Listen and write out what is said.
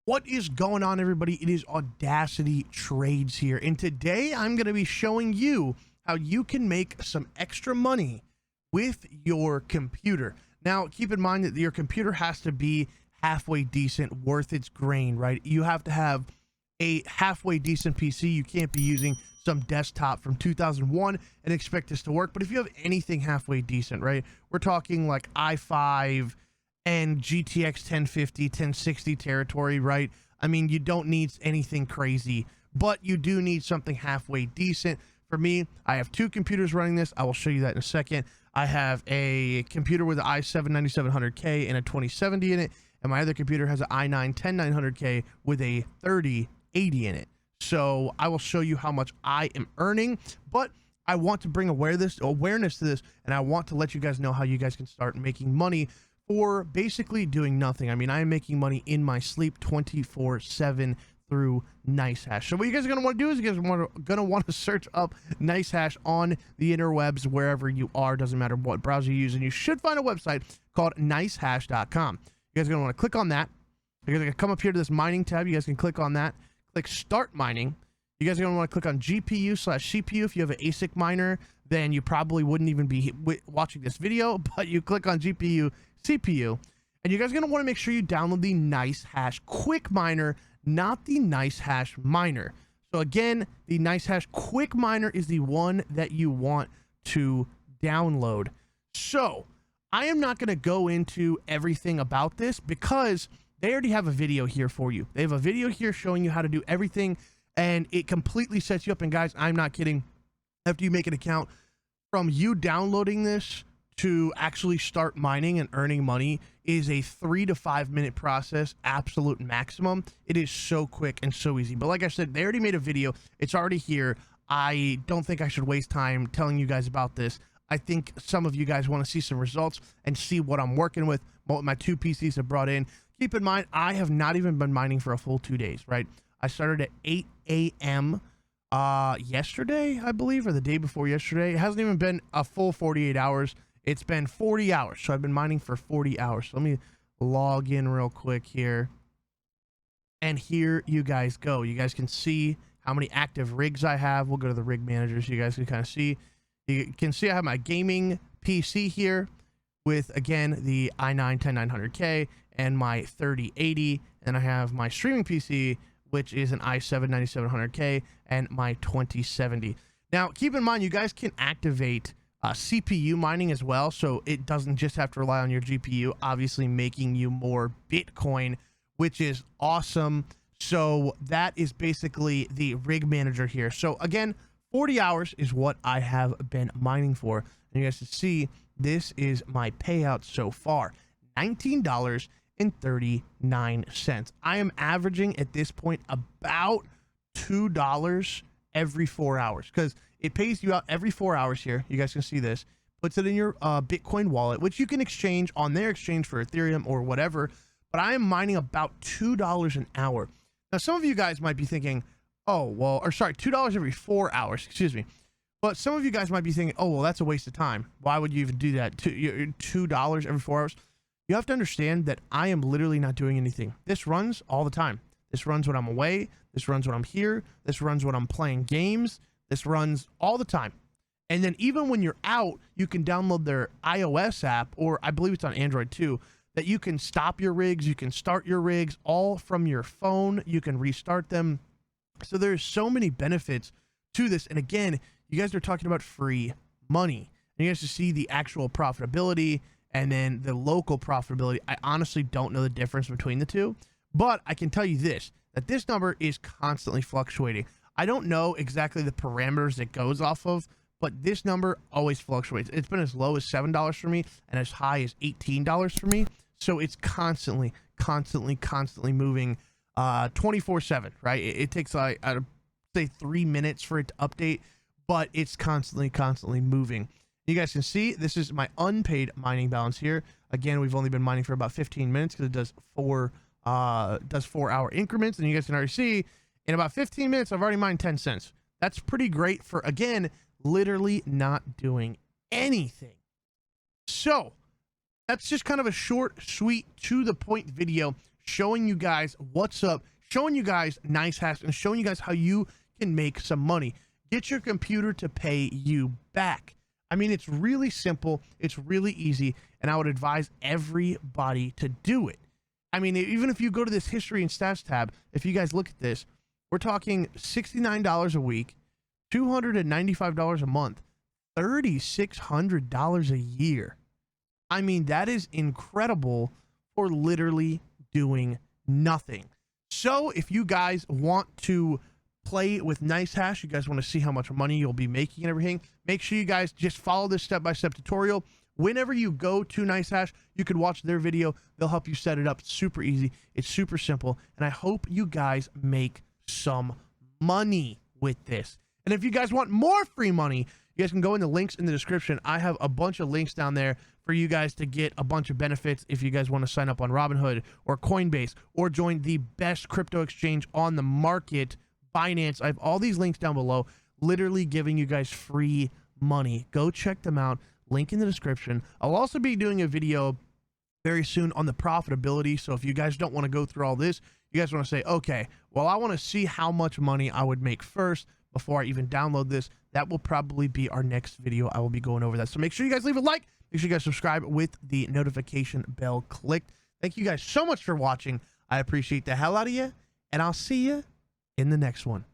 What is going on, everybody? It is Audacity Trades here, and today I'm going to be showing you how you can make some extra money with your computer. Now, keep in mind that your computer has to be halfway decent, worth its grain, right? You have to have a halfway decent PC. You can't be using some desktop from 2001 and expect this to work. But if you have anything halfway decent, right, we're talking like i5 and GTX 1050, 1060 territory, right? I mean, you don't need anything crazy, but you do need something halfway decent. For me, I have two computers running this. I will show you that in a second. I have a computer with an i7 9700K and a 2070 in it, and my other computer has an i9 10900K with a 3080 in it. So I will show you how much I am earning, but I want to bring awareness to this, and I want to let you guys know how you guys can start making money for basically doing nothing. I mean, I am making money in my sleep 24/7 through NiceHash. So what you guys are going to want to do is you guys are going to want to search up NiceHash on the interwebs, wherever you are. Doesn't matter what browser you use, and you should find a website called NiceHash.com. You guys are going to want to click on that. You're going to come up here to this mining tab. You guys can click on that. Click Start Mining. You guys are going to want to click on GPU/CPU. If you have an ASIC miner, then you probably wouldn't even be watching this video, but you click on GPU CPU, and you guys are going to want to make sure you download the NiceHash Quick Miner, not the NiceHash Miner. So again, the NiceHash Quick Miner is the one that you want to download. So I am not going to go into everything about this because they already have a video here for you. They have a video here showing you how to do everything, and it completely sets you up. And guys, I'm not kidding. After you make an account, from you downloading this to actually start mining and earning money is a 3 to 5 minute process, absolute maximum. It is so quick and so easy. But like I said, they already made a video. It's already here. I don't think I should waste time telling you guys about this. I think some of you guys want to see some results and see what I'm working with, what my two PCs have brought in. Keep in mind, I have not even been mining for a full 2 days, right? I started at 8 a.m. Yesterday, I believe, or the day before yesterday. It hasn't even been a full 48 hours. It's been 40 hours. So I've been mining for 40 hours. So let me log in real quick here. And here you guys go. You guys can see how many active rigs I have. We'll go to the rig manager so you guys can kind of see. You can see I have my gaming PC here with, again, the i9 10900K and my 3080. And I have my streaming PC, which is an i7 9700K and my 2070. Now, keep in mind, you guys can activate CPU mining as well, so it doesn't just have to rely on your GPU, obviously making you more Bitcoin, which is awesome. So that is basically the rig manager here. So again, 40 hours is what I have been mining for. And you guys can see this is my payout so far, $19.39. I am averaging at this point about $2 every 4 hours, because it pays you out every 4 hours here. You guys can see this. Puts it in your Bitcoin wallet, which you can exchange on their exchange for Ethereum or whatever. But I am mining about $2 an hour. Now, some of you guys might be thinking, oh, well, or sorry, $2 every 4 hours, excuse me. But some of you guys might be thinking, oh, well, that's a waste of time. Why would you even do that? $2 every 4 hours? You have to understand that I am literally not doing anything. This runs all the time. This runs when I'm away. This runs when I'm here. This runs when I'm playing games. This runs all the time. And then even when you're out, you can download their iOS app, or I believe it's on Android too, that you can stop your rigs, you can start your rigs all from your phone, you can restart them. So there's so many benefits to this. And again, you guys are talking about free money. And you guys to see the actual profitability and then the local profitability. I honestly don't know the difference between the two, but I can tell you this, that this number is constantly fluctuating. I don't know exactly the parameters it goes off of, but this number always fluctuates. It's been as low as $7 for me and as high as $18 for me. So it's constantly moving 24/7, right? It takes, like, I'd say 3 minutes for it to update, but it's constantly moving. You guys can see this is my unpaid mining balance here. Again, we've only been mining for about 15 minutes because it does 4 hour increments. And you guys can already see in about 15 minutes, I've already mined 10 cents. That's pretty great for, again, literally not doing anything. So that's just kind of a short, sweet, to the point video showing you guys what's up, showing you guys NiceHash, and showing you guys how you can make some money. Get your computer to pay you back. I mean, it's really simple. It's really easy. And I would advise everybody to do it. I mean, even if you go to this history and stats tab, if you guys look at this, we're talking $69 a week, $295 a month, $3,600 a year. I mean, that is incredible for literally doing nothing. So if you guys want to play with NiceHash, you guys want to see how much money you'll be making and everything, make sure you guys just follow this step-by-step tutorial. Whenever you go to NiceHash, you can watch their video. They'll help you set it up. It's super easy. It's super simple. And I hope you guys make some money with this. And if you guys want more free money, you guys can go in the links in the description. I have a bunch of links down there for you guys to get a bunch of benefits if you guys want to sign up on Robinhood or CoinBase or join the best crypto exchange on the market, Binance. I have all these links down below, literally giving you guys free money. Go check them out. Link in the description. I'll also be doing a video very soon on the profitability. So if you guys don't want to go through all this, you guys want to say, okay, well, I want to see how much money I would make first before I even download this. That will probably be our next video. I will be going over that. So make sure you guys leave a like. Make sure you guys subscribe with the notification bell clicked. Thank you guys so much for watching. I appreciate the hell out of you, and I'll see you in the next one.